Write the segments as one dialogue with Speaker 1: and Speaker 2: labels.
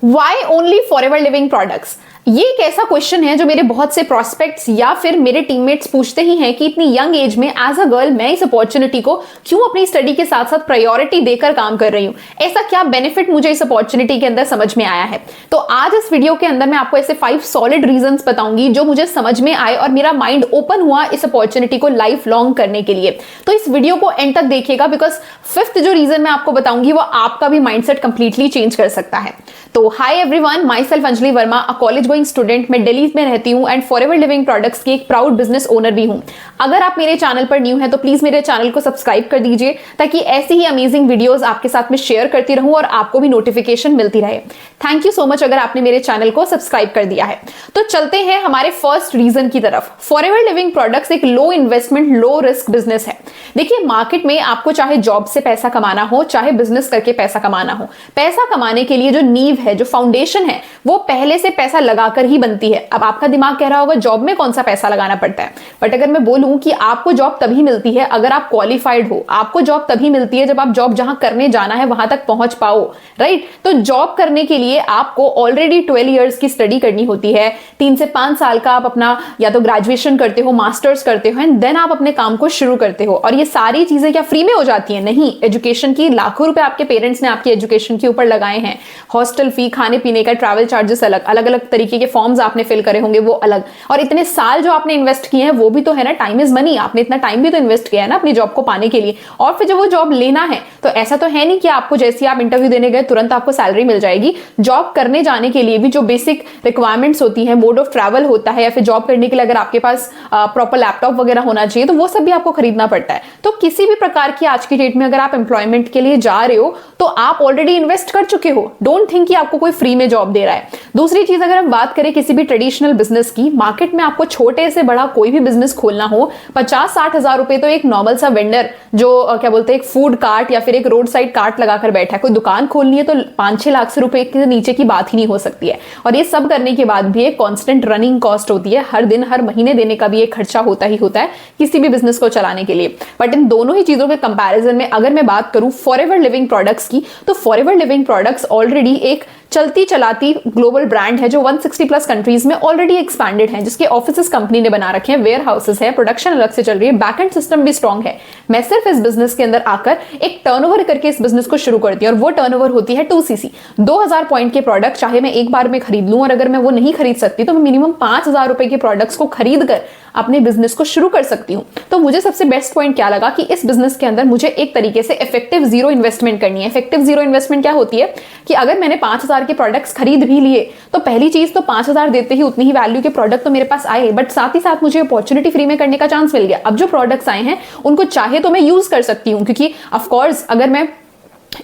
Speaker 1: Y only Forever Living Products? ये एक ऐसा क्वेश्चन है जो मेरे बहुत से प्रोस्पेक्ट्स या फिर मेरे टीममेट्स पूछते ही हैं कि इतनी यंग एज में एज अ गर्ल मैं इस अपॉर्चुनिटी को क्यों अपनी स्टडी के साथ साथ प्रायोरिटी देकर काम कर रही हूं, ऐसा क्या बेनिफिट मुझे इस अपॉर्चुनिटी के अंदर समझ में आया है। तो आज इस वीडियो के अंदर मैं आपको ऐसे 5 सॉलिड रीजंस बताऊंगी जो मुझे समझ में आए और मेरा माइंड ओपन हुआ इस अपॉर्चुनिटी को लाइफ लॉन्ग करने के लिए। तो इस वीडियो को एंड तक देखिएगा, बिकॉज 5th जो रीजन मैं आपको बताऊंगी वो आपका भी माइंडसेट कंप्लीटली चेंज कर सकता है। तो hi everyone, my self Anjali Verma, a college going student. मैं दिल्ली में रहती हूँ एंड फॉरएवर लिविंग प्रोडक्ट्स की एक प्राउड बिजनेस ओनर भी हूँ। अगर आप मेरे चैनल पर न्यू हैं तो प्लीज मेरे चैनल को सब्सक्राइब कर दीजिए ताकि ऐसी ही अमेजिंग वीडियोस आपके साथ में शेयर करती रहूं और आपको भी नोटिफिकेशन मिलती रहे। थैंक यू सो मच अगर आपने मेरे चैनल को सब्सक्राइब कर दिया है। तो चलते हैं हमारे फर्स्ट रीजन की तरफ। फॉरएवर लिविंग प्रोडक्ट्स एक लो इन्वेस्टमेंट लो रिस्क बिजनेस है। देखिए, मार्केट में आपको चाहे जॉब से पैसा कमाना हो चाहे बिजनेस करके पैसा कमाना हो, पैसा कमाने के लिए जो नींव है, जो फाउंडेशन है, वो पहले से पैसा लगाकर ही बनती है। अब आपका दिमाग कह रहा होगा जॉब में कौन सा पैसा लगाना पड़ता है, बट अगर मैं बोलूं कि आपको जॉब तभी मिलती है अगर आप क्वालिफाइड हो। आपको जॉब तभी मिलती है जब आप जॉब जहां करने जाना है वहां तक पहुंच पाओ, राइट। तो जॉब करने के लिए आपको ऑलरेडी 12 इयर्स की स्टडी करनी होती है। 3 से 5 साल का आप अपना या तो ग्रेजुएशन करते हो, मास्टर्स करते हो एंड देन आप अपने काम को शुरू करते हो। और ये सारी चीजें क्या फ्री में हो जाती है? नहीं। एजुकेशन की लाखों रुपए आपके पेरेंट्स ने आपकी एजुकेशन के ऊपर लगाए हैं। हॉस्टल फी, खाने पीने का, ट्रैवल चार्जेस अलग, अलग अलग तरीके के फॉर्म्स आपने फिल करे होंगे वो अलग, और इतने साल जो आपने इन्वेस्ट किए हैं वो भी तो है ना। Time is money. आपने इतना टाइम भी तो इन्वेस्ट किया है ना अपनी जॉब को पाने के लिए। और फिर जब वो जॉब लेना है तो ऐसा तो है नहीं कि आपको जैसे आप इंटरव्यू देने गए तुरंत आपको सैलरी मिल जाएगी। जॉब करने जाने के लिए भी जो बेसिक रिक्वायरमेंट्स होती है, मोड ऑफ ट्रैवल होता है, या फिर जॉब करने के लिए अगर आपके पास प्रॉपर लैपटॉप वगैरह होना चाहिए तो वो सब भी आपको खरीदना पड़ता है। तो किसी भी प्रकार की आज की डेट में अगर आप एम्प्लॉयमेंट के लिए जा रहे हो तो आप ऑलरेडी इन्वेस्ट कर चुके हो। डोंट थिंक कि आपको कोई फ्री में जॉब दे रहा है। दूसरी चीज, अगर हम बात करें किसी भी ट्रेडिशनल बिजनेस की, मार्केट में आपको छोटे से बड़ा कोई भी बिजनेस खोलना हो, 50-60 हजार रुपए तो एक नॉर्मल सा वेंडर जो क्या बोलते हैं एक फूड कार्ट या फिर एक रोड साइड कार्ट लगाकर बैठा है, कोई दुकान खोलनी है तो 5-6 लाख से रुपए के नीचे की बात ही नहीं हो सकती है। और ये सब करने के बाद भी एक कांस्टेंट रनिंग कॉस्ट होती है, हर दिन हर महीने देने का भी एक खर्चा होता ही होता है किसी भी बिजनेस को चलाने के लिए। बट इन दोनों ही चीजों के कंपैरिजन में अगर मैं बात करूं फॉरएवर लिविंग प्रोडक्ट्स की, तो फॉरएवर लिविंग प्रोडक्ट्स ऑलरेडी एक चलती चलाती ग्लोबल ब्रांड है जो 160 प्लस कंट्रीज में ऑलरेडी एक्सपैंडेड है, जिसके ऑफिसेस कंपनी ने बना रखे हैं, वेयर हाउसेस है, प्रोडक्शन अलग से चल रही है, बैकएंड सिस्टम भी स्ट्रांग है। मैं सिर्फ इस बिजनेस के अंदर आकर एक टर्नओवर करके इस बिजनेस को शुरू करती हूं और वो टर्नओवर होती है 2cc। 2000 पॉइंट के प्रोडक्ट चाहे मैं एक बार में खरीद लूं, और अगर मैं वो नहीं खरीद सकती तो मैं मिनिमम 5000 रुपए के प्रोडक्ट्स को खरीद कर अपने बिजनेस को शुरू कर सकती हूं। तो मुझे सबसे बेस्ट पॉइंट क्या लगा कि इस बिजनेस के अंदर मुझे एक तरीके से इफेक्टिव जीरो इन्वेस्टमेंट करनी है। इफेक्टिव जीरो इन्वेस्टमेंट क्या होती है कि अगर मैंने 5000 के प्रोडक्ट्स खरीद भी लिए तो पहली चीज तो 5000 देते ही उतनी ही वैल्यू के प्रोडक्ट तो मेरे पास आए, बट साथ ही साथ मुझे अपॉर्चुनिटी फ्री में करने का चांस मिल गया। अब जो प्रोडक्ट्स आए हैं उनको चाहे तो मैं यूज कर सकती हूँ, क्योंकि ऑफकोर्स अगर मैं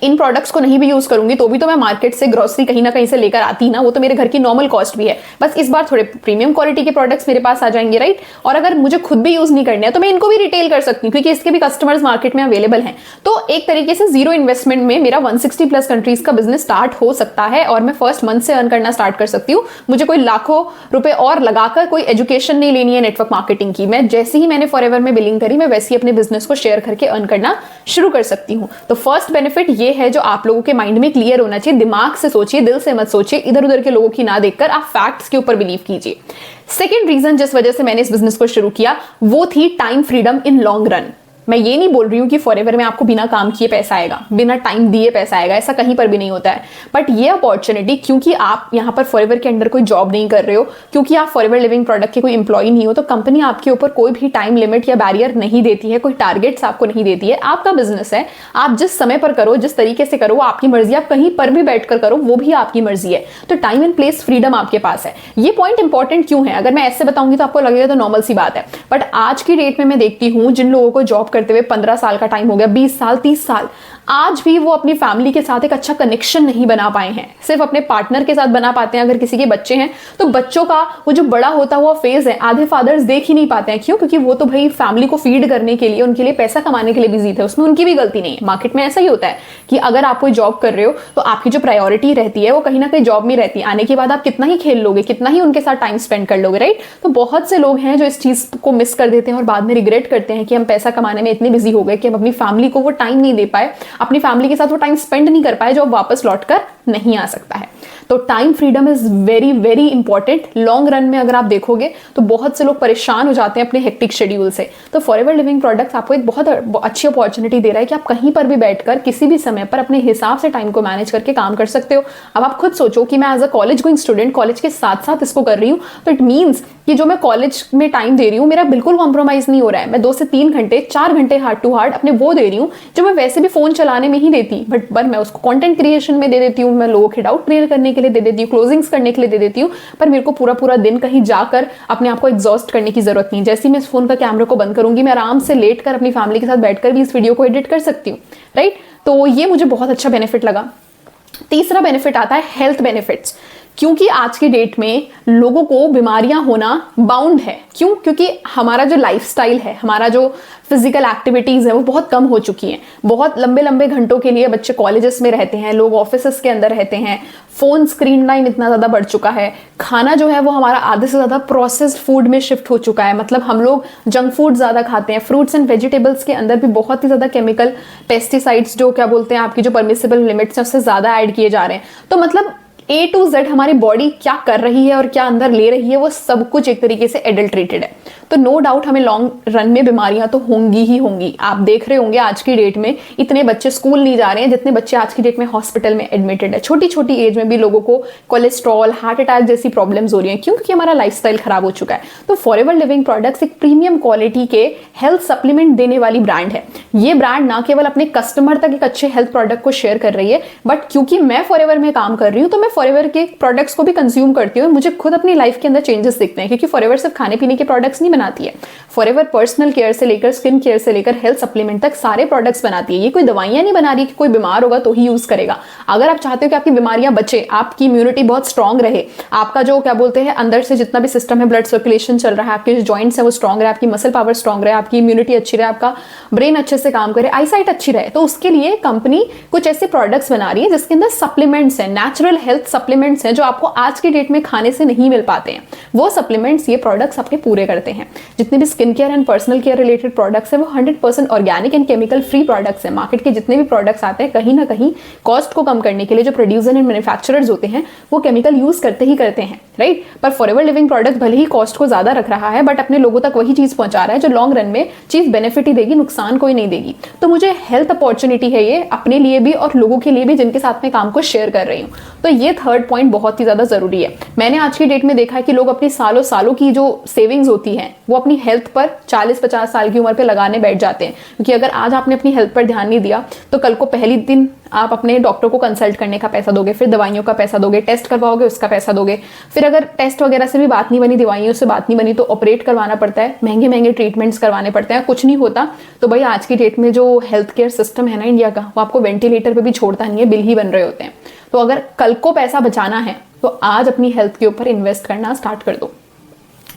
Speaker 1: इन प्रोडक्ट्स को नहीं भी यूज करूंगी तो भी तो मैं मार्केट से ग्रोसरी कहीं ना कहीं से लेकर आती ना, वो तो मेरे घर की नॉर्मल कॉस्ट भी है। बस इस बार थोड़े प्रीमियम क्वालिटी के प्रोडक्ट्स मेरे पास आ जाएंगे, राइट। और अगर मुझे खुद भी यूज नहीं करने हैं तो मैं इनको भी रिटेल कर सकती हूँ, क्योंकि इसके भी कस्टमर्स मार्केट में अवेलेबल हैं। तो एक तरीके से जीरो इन्वेस्टमेंट में मेरा 160 प्लस कंट्रीज का बिजनेस स्टार्ट हो सकता है और मैं फर्स्ट मंथ से अर्न करना स्टार्ट कर सकती हूँ। मुझे कोई लाखों रुपए और लगाकर कोई एजुकेशन नहीं लेनी है नेटवर्क मार्केटिंग की। मैं जैसे ही मैंने फॉरएवर में बिलिंग करी, मैं वैसे ही अपने बिजनेस को शेयर करके अर्न करना शुरू कर सकती हूँ। तो फर्स्ट बेनिफिट ये है जो आप लोगों के माइंड में क्लियर होना चाहिए। दिमाग से सोचिए, दिल से मत सोचिए, इधर उधर के लोगों की ना देखकर आप फैक्ट्स के ऊपर बिलीव कीजिए। सेकंड रीजन जिस वजह से मैंने इस बिजनेस को शुरू किया वो थी time freedom in long run. मैं ये नहीं बोल रही हूँ कि फॉरएवर में आपको बिना काम किए पैसा आएगा, बिना टाइम दिए पैसा आएगा, ऐसा कहीं पर भी नहीं होता है। बट ये अपॉर्चुनिटी, क्योंकि आप यहाँ पर फॉरएवर के अंडर कोई जॉब नहीं कर रहे हो, क्योंकि आप फॉरएवर लिविंग प्रोडक्ट के कोई एम्प्लॉय नहीं हो, तो कंपनी आपके ऊपर कोई भी टाइम लिमिट या बैरियर नहीं देती है, कोई टारगेट्स आपको नहीं देती है। आपका बिजनेस है, आप जिस समय पर करो, जिस तरीके से करो, आपकी मर्जी। आप कहीं पर भी बैठकर करो, वो भी आपकी मर्जी है। तो टाइम एंड प्लेस फ्रीडम आपके पास है। ये पॉइंट इंपॉर्टेंट क्यों है? अगर मैं ऐसे बताऊंगी तो आपको लगेगा तो नॉर्मल सी बात है, बट आज की डेट में मैं देखती हूँ जिन लोगों को जॉब करते हुए 15 साल का टाइम हो गया, 20 साल, 30 साल, आज भी वो अपनी फैमिली के साथ एक अच्छा कनेक्शन नहीं बना पाए हैं। सिर्फ अपने पार्टनर के साथ बना पाते हैं। अगर किसी के बच्चे हैं तो बच्चों का वो जो बड़ा होता हुआ फेज है, आधे फादर्स देख ही नहीं पाते हैं। क्यों? क्योंकि वो तो भाई फैमिली को फीड करने के लिए, उनके लिए पैसा कमाने के लिए बिजी थे। उसमें उनकी भी गलती नहीं है। मार्केट में ऐसा ही होता है कि अगर आप कोई जॉब कर रहे हो तो आपकी जो प्रायोरिटी रहती है वो कहीं ना कहीं जॉब में रहती है। आने के बाद आप कितना ही खेल लोगे, कितना ही उनके साथ टाइम स्पेंड कर लोगे, राइट। तो बहुत से लोग हैं जो इस चीज को मिस कर देते हैं और बाद में रिग्रेट करते हैं कि हम पैसा कमाने में इतने बिजी हो गए कि हम अपनी फैमिली को वो टाइम नहीं दे पाए, अपनी फैमिली के साथ वो टाइम स्पेंड नहीं कर पाए जो अब वापस लौटकर नहीं आ सकता है। तो time freedom is very very important. Long run में अगर आप देखोगे तो बहुत से लोग परेशान हो जाते हैं अपने हेक्टिक शेड्यूल से। तो फॉरएवर लिविंग प्रोडक्ट्स आपको एक बहुत अच्छी अपॉर्चुनिटी दे रहा है कि आप कहीं पर भी बैठकर किसी भी समय पर अपने हिसाब से टाइम को मैनेज करके काम कर सकते हो। अब आप खुद सोचो कि मैं as a college going student college के साथ साथ इसको कर रही हूँ, तो इट मीन्स कि जो मैं कॉलेज में टाइम दे रही हूँ मेरा बिल्कुल कॉम्प्रोमाइज नहीं हो रहा है। मैं 2 से 3 घंटे 4 घंटे हार्ड टू हार्ड अपने वो दे रही हूँ जो मैं वैसे भी फोन चलाने में ही देती, बट मैं उसको कंटेंट क्रिएशन में दे देती हूँ, मैं लोगों के डाउट क्लियर करने के लिए दे देती हूँ, क्लोजिंग्स करने के लिए दे देती हूँ, पर मेरे को पूरा पूरा दिन कहीं जाकर अपने आप को एग्जॉस्ट करने की जरूरत नहीं। जैसे ही मैं इस फोन का कैमरा को बंद करूंगी मैं आराम से लेट कर अपनी फैमिली के साथ बैठकर भी इस वीडियो को एडिट कर सकती हूँ, राइट। तो ये मुझे बहुत अच्छा बेनिफिट लगा। तीसरा बेनिफिट आता है हेल्थ बेनिफिट्स। क्योंकि आज की डेट में लोगों को बीमारियां होना बाउंड है। क्यों? क्योंकि हमारा जो लाइफस्टाइल है, हमारा जो फिजिकल एक्टिविटीज है वो बहुत कम हो चुकी हैं। बहुत लंबे लंबे घंटों के लिए बच्चे कॉलेजेस में रहते हैं, लोग ऑफिसेस के अंदर रहते हैं, फोन स्क्रीन टाइम इतना ज्यादा बढ़ चुका है, खाना जो है वो हमारा आधे से ज्यादा प्रोसेस्ड फूड में शिफ्ट हो चुका है। मतलब हम लोग जंक फूड ज्यादा खाते हैं। फ्रूट्स एंड वेजिटेबल्स के अंदर भी बहुत ही ज्यादा केमिकल, पेस्टिसाइड्स जो क्या बोलते हैं आपकी जो परमिसिबल लिमिट्स है उससे ज्यादा ऐड किए जा रहे हैं। तो मतलब A to Z हमारी बॉडी क्या कर रही है और क्या अंदर ले रही है वो सब कुछ एक तरीके से एडल्ट्रेटेड है। तो नो डाउट हमें लॉन्ग रन में बीमारियां तो होंगी ही होंगी। आप देख रहे होंगे आज की डेट में इतने बच्चे स्कूल नहीं जा रहे हैं जितने बच्चे आज की डेट में हॉस्पिटल में एडमिटेड है। छोटी छोटी एज में भी लोगों को कोलेस्ट्रॉल, हार्ट अटैक जैसी प्रॉब्लम्स हो रही हैं। क्यों? क्योंकि हमारा लाइफस्टाइल खराब हो चुका है। तो फॉरएवर लिविंग प्रोडक्ट्स एक प्रीमियम क्वालिटी के हेल्थ सप्लीमेंट देने वाली ब्रांड है। ये ब्रांड ना केवल अपने कस्टमर तक एक अच्छे हेल्थ प्रोडक्ट को शेयर कर रही है, बट क्योंकि मैं फॉरएवर में काम कर रही हूँ तो मैं फॉरएवर के प्रोडक्ट्स को भी कंज्यूम करती हूँ। मुझे खुद अपनी लाइफ के अंदर चेंजेस दिखते हैं, क्योंकि फॉरएवर सिर्फ खाने पीने के प्रोडक्ट्स नहीं बनाती है। फॉरएवर पर्सनल केयर से लेकर स्किन केयर से लेकर हेल्थ सप्लीमेंट तक सारे प्रोडक्ट्स बनाती है। ये कोई दवाइयां नहीं बना रही कि कोई बीमार होगा तो ही यूज करेगा। अगर आप चाहते हो कि आपकी बीमारियां बचे, आपकी इम्यूनिटी बहुत स्ट्रांग रहे, आपका जो क्या बोलते हैं अंदर से जितना भी सिस्टम है, ब्लड सर्कुलेशन चल रहा है, आपके जो जॉइंट्स है वो स्ट्रांग रहे, आपकी मसल पावर स्ट्रांग रहे, आपकी इम्यूनिटी अच्छी रहे, आपका ब्रेन अच्छे से काम करे, आईसाइट अच्छी रहे, तो उसके लिए कंपनी कुछ ऐसे प्रोडक्ट्स बना रही है जिसके अंदर सप्लीमेंट्स हैं, नेचुरल हेल्थ सप्लीमेंट्स हैं जो आपको आज की डेट में खाने से नहीं मिल पाते हैं। वो सप्लीमेंट्स ये प्रोडक्ट्स आपके पूरे करते हैं। जितने भी skin care and personal care related products हैं वो 100% organic and chemical free products हैं। मार्केट के जितने भी प्रोडक्ट्स आते हैं कहीं ना कहीं कॉस्ट को कम करने के लिए जो प्रोड्यूसर एंड मैन्युफैक्चरर्स होते हैं वो केमिकल यूज करते ही करते हैं, राइट। पर फॉरएवर लिविंग प्रोडक्ट भले ही कॉस्ट को ज्यादा रख रहा है बट अपने लोगों तक वही चीज पहुंचा रहा है जो लॉन्ग रन में चीज बेनिफिट ही देगी, नुकसान कोई नहीं देगी। तो मुझे हेल्थ अपॉर्चुनिटी है ये अपने लिए भी और लोगों के लिए भी जिनके साथ में काम को शेयर कर रही हूँ। तो ये थर्ड पॉइंट बहुत ही ज्यादा जरूरी है। मैंने आज की डेट में देखा है कि लोग अपनी सालों सालों की जो सेविंग्स होती हैं वो अपनी हेल्थ पर 40-50 साल की उम्र पे लगाने बैठ जाते हैं। क्योंकि अगर आज आपने अपनी हेल्थ पर ध्यान नहीं दिया तो कल को पहली दिन आप अपने डॉक्टर को कंसल्ट करने का पैसा दोगे, फिर दवाइयों का पैसा दोगे, टेस्ट करवाओगे उसका पैसा दोगे, फिर अगर टेस्ट वगैरह से भी बात नहीं बनी, दवाइयों से बात नहीं बनी तो ऑपरेट करवाना पड़ता है, महंगे महंगे ट्रीटमेंट्स करवाने पड़ते हैं, कुछ नहीं होता। तो भाई आज की डेट में जो हेल्थ केयर सिस्टम है ना इंडिया का, वो आपको वेंटिलेटर पे भी छोड़ता नहीं है, बिल ही बन रहे होते हैं। तो अगर कल को पैसा बचाना है तो आज अपनी हेल्थ के ऊपर इन्वेस्ट करना स्टार्ट कर दो।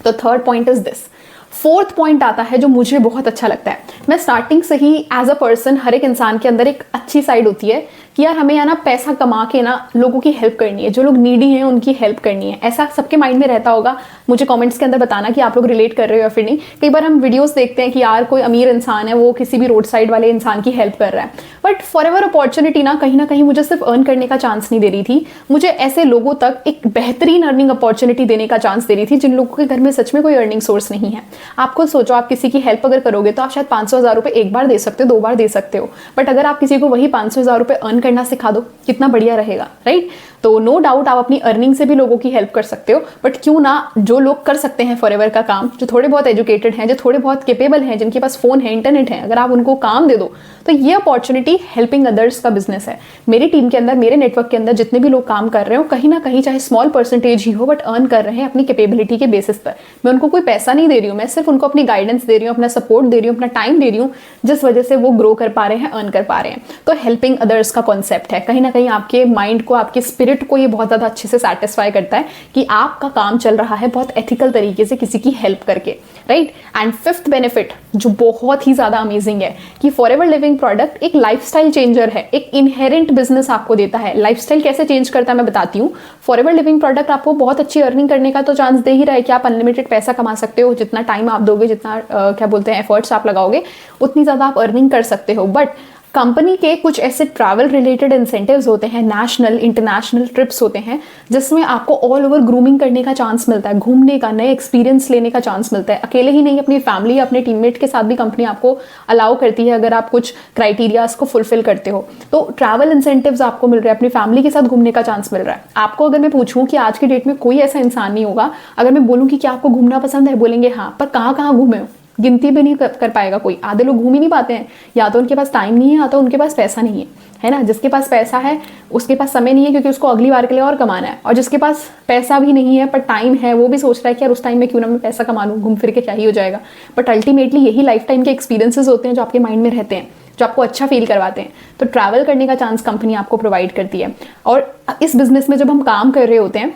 Speaker 1: तो third point is this. Fourth point आता है जो मुझे बहुत अच्छा लगता है। मैं स्टार्टिंग से ही एज अ पर्सन, हर एक इंसान के अंदर एक अच्छी साइड होती है कि यार हमें ना पैसा कमा के ना लोगों की हेल्प करनी है, जो लोग नीडी हैं उनकी हेल्प करनी है। ऐसा सबके माइंड में रहता होगा। मुझे कमेंट्स के अंदर बताना कि आप लोग रिलेट कर रहे हो या फिर नहीं। कई बार हम वीडियोस देखते हैं कि यार कोई अमीर इंसान है वो किसी भी रोड साइड वाले इंसान की हेल्प कर रहा है, बट फॉरएवर अपॉर्चुनिटी ना कहीं मुझे सिर्फ अर्न करने का चांस नहीं दे रही थी, मुझे ऐसे लोगों तक एक बेहतरीन अर्निंग अपॉर्चुनिटी देने का चांस दे रही थी जिन लोगों के घर में सच में कोई अर्निंग सोर्स नहीं है। आप खुद सोचो, आप किसी की हेल्प अगर करोगे तो आप शायद 500,000 रुपए एक बार दे सकते हो, 2 बार दे सकते हो, बट अगर आप किसी को वही 500,000 रुपए अर्न करना सिखा दो कितना बढ़िया रहेगा, राइट। तो नो डाउट आप अपनी अर्निंग से भी लोगों की हेल्प कर सकते हो, बट क्यों ना जो लोग कर सकते हैं फॉरएवर का काम, जो थोड़े बहुत एजुकेटेड हैं, जो थोड़े बहुत केपेबल हैं, जिनके पास फोन है, इंटरनेट है, अगर आप उनको काम दे दो तो ये अपॉर्चुनिटी हेल्पिंग अदर्स का बिजनेस है। मेरी टीम के अंदर, मेरे नेटवर्क के अंदर जितने भी लोग काम कर रहे हो कहीं ना कहीं चाहे स्मॉल परसेंटेज ही हो बट अर्न कर रहे हैं अपनी कैपेबिलिटी के बेसिस पर। मैं उनको कोई पैसा नहीं दे रही हूँ, मैं सिर्फ उनको अपनी गाइडेंस दे रही हूँ, अपना सपोर्ट दे रही हूँ, अपना टाइम दे रही हूँ, जिस वजह से वो ग्रो कर पा रहे हैं, अर्न कर पा रहे हैं। तो हेल्पिंग अदर्स का कॉन्सेप्ट है, कहीं ना कहीं आपके माइंड को, आपके स्पिरिट को ये बहुत ज्यादा अच्छे से सेटिस्फाई करता है कि आपका काम चल रहा है बहुत एथिकल तरीके से किसी की हेल्प करके, राइट। एंड फिफ्थ बेनिफिट जो बहुत ही ज्यादा अमेजिंग है कि फॉरएवर लिविंग प्रोडक्ट एक लाइफस्टाइल चेंजर है, एक इनहेरेंट बिजनेस आपको देता है। लाइफस्टाइल कैसे चेंज करता है मैं बताती हूँ। फॉरएवर लिविंग प्रोडक्ट आपको बहुत अच्छी अर्निंग करने का तो चांस दे ही रहा है कि आप अनलिमिटेड पैसा कमा सकते हो, जितना टाइम आप दोगे, जितना क्या बोलते हैं एफर्ट्स आप लगाओगे, उतनी ज्यादा आप अर्निंग कर सकते हो। बट कंपनी के कुछ ऐसे ट्रैवल रिलेटेड इंसेंटिव्स होते हैं, नेशनल इंटरनेशनल ट्रिप्स होते हैं, जिसमें आपको ऑल ओवर ग्रूमिंग करने का चांस मिलता है, घूमने का, नए एक्सपीरियंस लेने का चांस मिलता है। अकेले ही नहीं, अपनी फैमिली या अपने टीममेट के साथ भी कंपनी आपको अलाउ करती है अगर आप कुछ क्राइटेरियाज को फुलफिल करते हो। तो ट्रैवल इंसेंटिव्स आपको मिल रहे हैं, अपनी फैमिली के साथ घूमने का चांस मिल रहा है आपको। अगर मैं पूछूं कि आज की डेट में कोई ऐसा इंसान नहीं होगा, अगर मैं बोलूं कि क्या आपको घूमना पसंद है, बोलेंगे हाँ, पर कहाँ कहाँ घूमे हो, गिनती भी नहीं कर पाएगा कोई। आधे लोग घूम ही नहीं पाते हैं, या तो उनके पास टाइम नहीं है, या तो उनके पास पैसा नहीं है ना। जिसके पास पैसा है उसके पास समय नहीं है, क्योंकि उसको अगली बार के लिए और कमाना है। और जिसके पास पैसा भी नहीं है पर टाइम है, वो भी सोच रहा है कि यार उस टाइम में क्यों ना मैं पैसा कमा लूँ, घूम फिर के क्या ही हो जाएगा। बट अल्टीमेटली यही लाइफ टाइम के एक्सपीरियंसेस होते हैं जो आपके माइंड में रहते हैं, जो आपको अच्छा फील करवाते हैं। तो ट्रैवल करने का चांस कंपनी आपको प्रोवाइड करती है। और इस बिजनेस में जब हम काम कर रहे होते हैं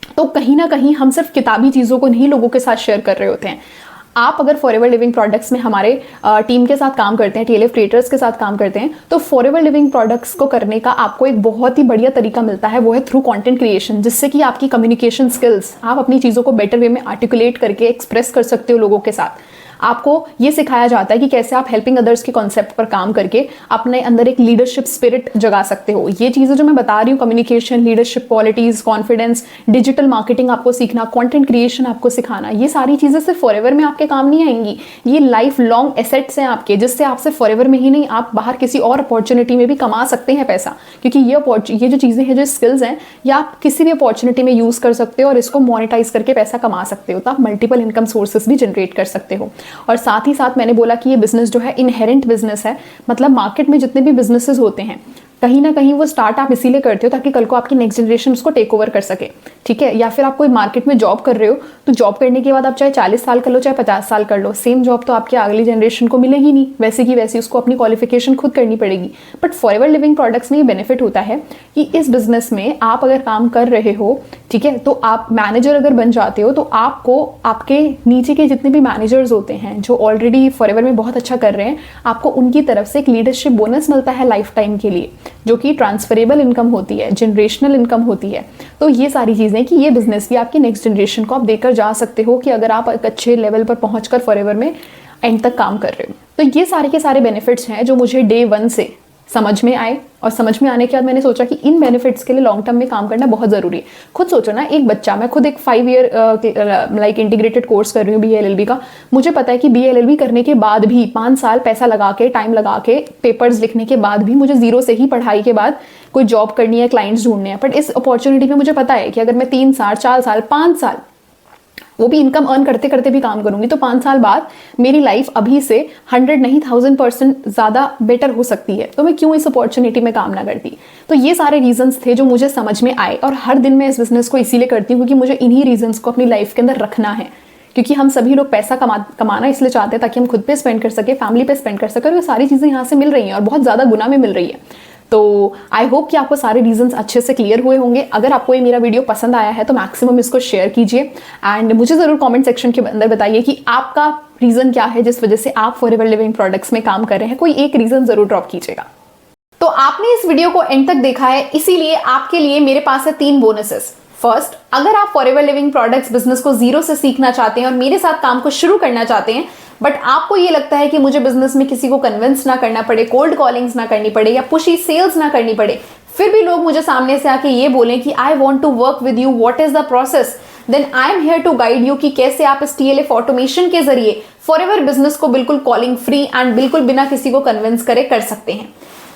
Speaker 1: तो कहीं ना कहीं हम सिर्फ किताबी चीज़ों को नहीं लोगों के साथ शेयर कर रहे होते हैं। आप अगर फॉरएवर लिविंग प्रोडक्ट्स में हमारे टीम के साथ काम करते हैं, TLF क्रिएटर्स के साथ काम करते हैं, तो फॉरएवर लिविंग प्रोडक्ट्स को करने का आपको एक बहुत ही बढ़िया तरीका मिलता है, वो है थ्रू कंटेंट क्रिएशन, जिससे कि आपकी कम्युनिकेशन स्किल्स, आप अपनी चीज़ों को बेटर वे में आर्टिकुलेट करके एक्सप्रेस कर सकते हो लोगों के साथ। आपको ये सिखाया जाता है कि कैसे आप हेल्पिंग अदर्स के कॉन्सेप्ट पर काम करके अपने अंदर एक लीडरशिप स्पिरिट जगा सकते हो। ये चीज़ें जो मैं बता रही हूँ, communication, leadership qualities, confidence, digital marketing आपको सीखना, कंटेंट क्रिएशन आपको सिखाना, ये सारी चीज़ें सिर्फ फॉरएवर में आपके काम नहीं आएंगी। ये लाइफ लॉन्ग एसेट्स हैं आपके, जिससे आप सिर्फ फॉरएवर में ही नहीं, आप बाहर किसी और अपॉर्चुनिटी में भी कमा सकते हैं पैसा। क्योंकि ये जो चीज़ें हैं, जो स्किल्स हैं, ये आप किसी भी अपॉर्चुनिटी में यूज़ कर सकते हो और इसको मोनेटाइज करके पैसा कमा सकते हो। तो आप मल्टीपल इनकम सोर्सेस भी जनरेट कर सकते हो। और साथ ही साथ मैंने बोला कि ये बिजनेस जो है इनहेरेंट बिजनेस है, मतलब मार्केट में जितने भी बिजनेसेस होते हैं कहीं ना कहीं वो स्टार्ट आप इसीलिए करते हो ताकि कल को आपकी नेक्स्ट जनरेशन उसको टेक ओवर कर सके, ठीक है। या फिर आप कोई मार्केट में जॉब कर रहे हो, तो जॉब करने के बाद आप चाहे 40 साल कर लो, चाहे 50 साल कर लो, सेम जॉब तो आपकी अगली जनरेशन को मिलेगी नहीं, वैसे की वैसी उसको अपनी क्वालिफिकेशन खुद करनी पड़ेगी। बट फॉरएवर लिविंग प्रोडक्ट्स में ये बेनिफिट होता है कि इस बिजनेस में आप अगर काम कर रहे हो, ठीक है, तो आप मैनेजर अगर बन जाते हो, तो आपको आपके नीचे के जितने भी मैनेजर्स होते हैं जो ऑलरेडी फॉरएवर में बहुत अच्छा कर रहे हैं, आपको उनकी तरफ से एक लीडरशिप बोनस मिलता है लाइफ टाइम के लिए, जो कि ट्रांसफरेबल इनकम होती है, जनरेशनल इनकम होती है। तो ये सारी चीज़ें कि ये बिजनेस भी आपकी नेक्स्ट जनरेशन को आप देकर जा सकते हो कि अगर आप एक अच्छे लेवल पर पहुंचकर फॉरएवर में एंड तक काम कर रहे हो। तो ये सारे के सारे बेनिफिट्स हैं जो मुझे डे 1 से समझ में आए, और समझ में आने के बाद मैंने सोचा कि इन बेनिफिट्स के लिए लॉन्ग टर्म में काम करना बहुत ज़रूरी है। खुद सोचो ना, एक बच्चा, मैं खुद एक 5 ईयर लाइक इंटीग्रेटेड कोर्स कर रही हूँ BA-LLB का। मुझे पता है कि BA-LLB करने के बाद भी 5 साल पैसा लगा के, टाइम लगा के, पेपर्स लिखने के बाद भी मुझे जीरो से ही पढ़ाई के बाद कोई जॉब करनी है, क्लाइंट्स ढूंढने हैं। बट इस अपॉर्चुनिटी में मुझे पता है कि अगर मैं 3 साल, 4 साल, 5 साल वो भी इनकम अर्न करते करते भी काम करूंगी, तो 5 साल बाद मेरी लाइफ अभी से 100 नहीं 1000% ज़्यादा बेटर हो सकती है। तो मैं क्यों इस अपॉर्चुनिटी में काम ना करती। तो ये सारे रीजंस थे जो मुझे समझ में आए, और हर दिन मैं इस बिजनेस को इसीलिए करती हूँ क्योंकि मुझे इन्हीं रीजंस को अपनी लाइफ के अंदर रखना है। क्योंकि हम सभी लोग पैसा कमाना इसलिए चाहते हैं ताकि हम खुद पे स्पेंड कर सके, फैमिली पे स्पेंड कर सके, और ये सारी चीज़ें यहाँ से मिल रही हैं और बहुत ज़्यादा गुना में मिल रही है। तो आई होप कि आपको सारे रीजंस अच्छे से क्लियर हुए होंगे। अगर आपको ये मेरा वीडियो पसंद आया है तो मैक्सिमम इसको शेयर कीजिए, एंड मुझे ज़रूर कमेंट सेक्शन के अंदर बताइए कि आपका रीज़न क्या है जिस वजह से आप फॉरएवर लिविंग प्रोडक्ट्स में काम कर रहे हैं। कोई एक रीज़न ज़रूर ड्रॉप कीजिएगा। तो आपने इस वीडियो को एंड तक देखा है, इसीलिए आपके लिए मेरे पास है 3 बोनसेस। फर्स्ट, अगर आप फॉरएवर लिविंग प्रोडक्ट्स बिजनेस को जीरो से सीखना चाहते हैं और मेरे साथ काम को शुरू करना चाहते हैं, बट आपको ये लगता है कि मुझे बिजनेस में किसी को कन्विंस ना करना पड़े, कोल्ड कॉलिंग्स ना करनी पड़े या पुशी सेल्स ना करनी पड़े, फिर भी लोग मुझे सामने से आके ये बोलें कि I want to work with you, what is the process, then I am here to guide you कि कैसे आप इस TLF ऑटोमेशन के जरिए फॉरएवर बिजनेस को बिल्कुल कॉलिंग फ्री एंड बिल्कुल बिना किसी को कन्विंस करे कर सकते हैं।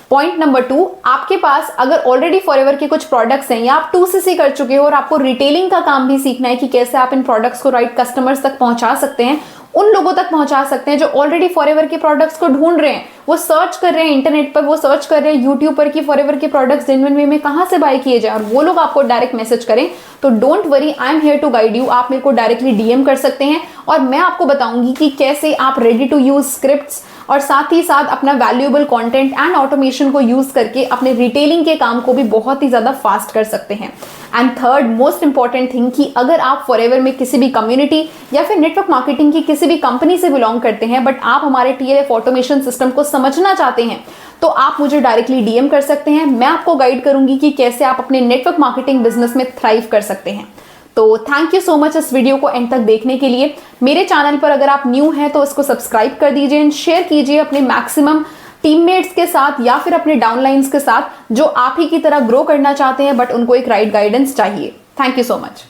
Speaker 1: पॉइंट नंबर 2, आपके पास अगर ऑलरेडी फॉरएवर के कुछ प्रोडक्ट्स हैं या आप 2CC कर चुके हो और आपको रिटेलिंग का काम भी सीखना है कि कैसे आप इन प्रोडक्ट्स को राइट कस्टमर्स तक पहुंचा सकते हैं, उन लोगों तक पहुंचा सकते हैं जो ऑलरेडी फॉरएवर के प्रोडक्ट्स को ढूंढ रहे हैं, वो सर्च कर रहे हैं इंटरनेट पर, वो सर्च कर रहे हैं यूट्यूब पर कि फॉरएवर के प्रोडक्ट्स जेन्युइन वे में कहां से बाय किए जाए, और वो लोग आपको डायरेक्ट मैसेज करें, तो don't worry, I am here to guide you. आप मेरे को डायरेक्टली DM कर सकते हैं और मैं आपको बताऊंगी कि कैसे आप रेडी टू यूज स्क्रिप्ट्स और साथ ही साथ अपना वैल्यूएबल कंटेंट एंड ऑटोमेशन को यूज करके अपने रिटेलिंग के काम को भी बहुत ही ज्यादा फास्ट कर सकते हैं। And third most important thing कि अगर आप फॉरएवर में किसी भी कम्युनिटी या फिर नेटवर्क मार्केटिंग की किसी भी कंपनी से बिलोंग करते हैं, बट आप हमारे TLF ऑटोमेशन सिस्टम को समझना चाहते हैं, तो आप मुझे डायरेक्टली DM कर सकते हैं। मैं आपको गाइड करूंगी कि कैसे आप अपने नेटवर्क मार्केटिंग बिजनेस में थ्राइव कर सकते हैं। तो थैंक यू सो मच इस वीडियो को एंड तक देखने के लिए। मेरे चैनल पर अगर आप न्यू हैं तो इसको सब्सक्राइब कर दीजिए एंड शेयर कीजिए अपने मैक्सिमम टीममेट्स के साथ या फिर अपने डाउनलाइंस के साथ जो आप ही की तरह ग्रो करना चाहते हैं बट उनको एक राइट गाइडेंस चाहिए। Thank you so much.